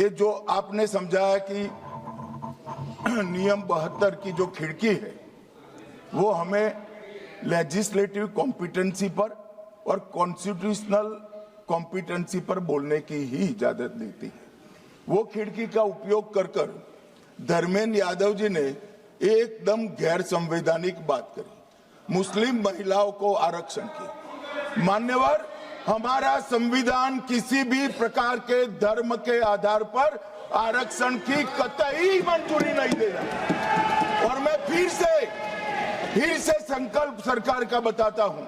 ये जो आपने समझाया कि नियम 72 की जो खिड़की है वो हमें लेजिस्लेटिव कॉम्पिटेंसी पर और कॉन्स्टिट्यूशनल कॉम्पिटेंसी पर बोलने की ही इजाजत देती है। वो खिड़की का उपयोग कर धर्मेंद्र यादव जी ने एकदम गैर संवैधानिक बात करी, मुस्लिम महिलाओं को आरक्षण की। मान्यवर, हमारा संविधान किसी भी प्रकार के धर्म के आधार पर आरक्षण की कतई मंजूरी नहीं दे रहा। और मैं फिर से संकल्प सरकार का बताता हूं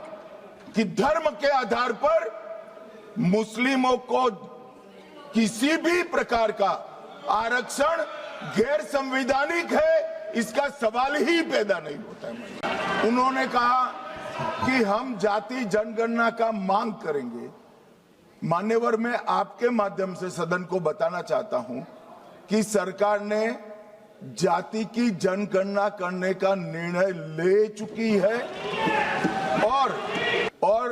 कि धर्म के आधार पर मुस्लिमों को किसी भी प्रकार का आरक्षण गैर संवैधानिक है, इसका सवाल ही पैदा नहीं होता है। उन्होंने कहा कि हम जाति जनगणना का मांग करेंगे। मान्यवर, मैं आपके माध्यम से सदन को बताना चाहता हूं कि सरकार ने जाति की जनगणना करने का निर्णय ले चुकी है और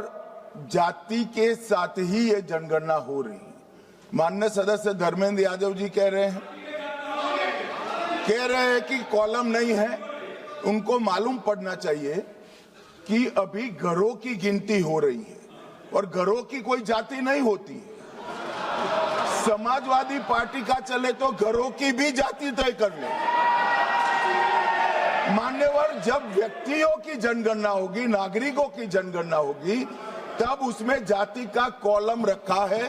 जाति के साथ ही ये जनगणना हो रही है। माननीय सदस्य धर्मेंद्र यादव जी कह रहे हैं कि कॉलम नहीं है। उनको मालूम पड़ना चाहिए कि अभी घरों की गिनती हो रही है और घरों की कोई जाति नहीं होती है। समाजवादी पार्टी का चले तो घरों की भी जाति तय कर ले। मान्यवर, जब व्यक्तियों की जनगणना होगी, नागरिकों की जनगणना होगी, तब उसमें जाति का कॉलम रखा है।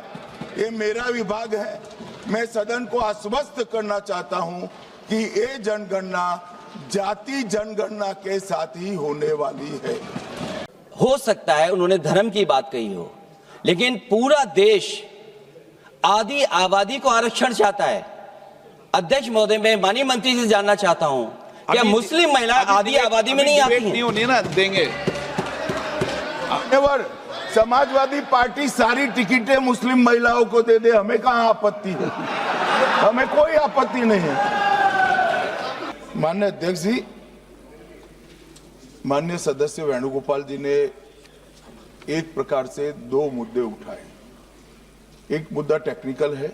ये मेरा विभाग है। मैं सदन को आश्वस्त करना चाहता हूं कि ये जनगणना जाति जनगणना के साथ ही होने वाली है। हो सकता है उन्होंने धर्म की बात कही हो, लेकिन पूरा देश आदि आबादी को आरक्षण चाहता है। अध्यक्ष महोदय, मैं माननीय मंत्री से जानना चाहता हूं, क्या मुस्लिम महिला आदि आबादी में नहीं आती नहीं होनी ना देंगे। समाजवादी पार्टी सारी टिकटें मुस्लिम महिलाओं को दे दे, हमें कहां आपत्ति है? हमें कोई आपत्ति नहीं है। माननीय अध्यक्ष जी, माननीय सदस्य वेणुगोपाल जी ने एक प्रकार से दो मुद्दे उठाए। एक मुद्दा टेक्निकल है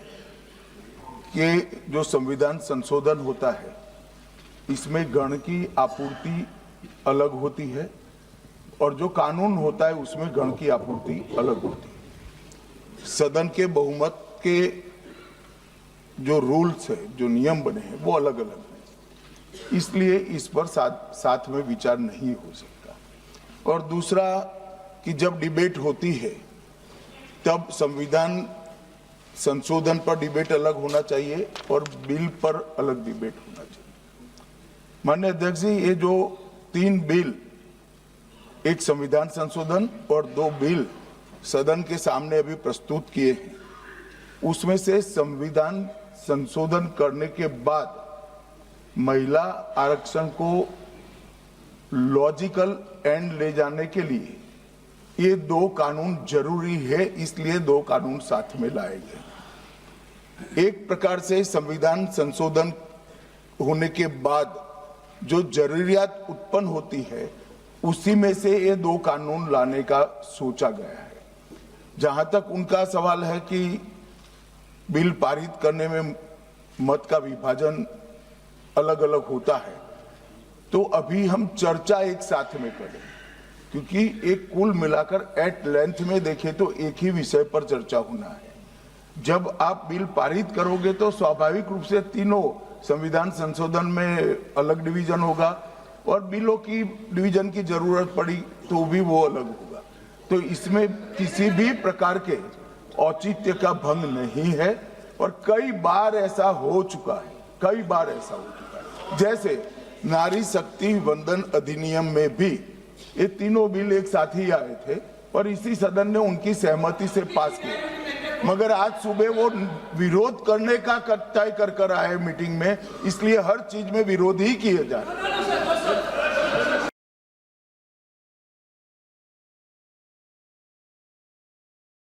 कि जो संविधान संशोधन होता है इसमें गण की आपूर्ति अलग होती है और जो कानून होता है उसमें गण की आपूर्ति अलग होती है। सदन के बहुमत के जो रूल्स है, जो नियम बने हैं, वो अलग अलग हैं, इसलिए इस पर साथ में विचार नहीं हो सकता। और दूसरा कि जब डिबेट होती है तब संविधान संशोधन पर डिबेट अलग होना चाहिए और बिल पर अलग डिबेट होना चाहिए। माननीय अध्यक्ष जी, ये जो 3 बिल, एक संविधान संशोधन और 2 बिल सदन के सामने अभी प्रस्तुत किए हैं, उसमें से संविधान संशोधन करने के बाद महिला आरक्षण को लॉजिकल एंड ले जाने के लिए ये 2 कानून जरूरी है, इसलिए 2 कानून साथ में लाए गए। एक प्रकार से संविधान संशोधन होने के बाद जो जरूरियात उत्पन्न होती है उसी में से ये 2 कानून लाने का सोचा गया है। जहां तक उनका सवाल है कि बिल पारित करने में मत का विभाजन अलग अलग होता है, तो अभी हम चर्चा एक साथ में करें, क्योंकि एक कुल मिलाकर एट लेंथ में देखें तो एक ही विषय पर चर्चा होना है। जब आप बिल पारित करोगे तो स्वाभाविक रूप से तीनों संविधान संशोधन में अलग डिवीजन होगा और बिलों की डिवीजन की जरूरत पड़ी तो भी वो अलग होगा। तो इसमें किसी भी प्रकार के औचित्य का भंग नहीं है और कई बार ऐसा हो चुका है। जैसे नारी शक्ति वंदन अधिनियम में भी ये तीनों बिल एक साथ ही आए थे और इसी सदन ने उनकी सहमति से पास किया, मगर आज सुबह वो विरोध करने का तय कर आए मीटिंग में, इसलिए हर चीज में विरोध ही किए जा रहे हैं।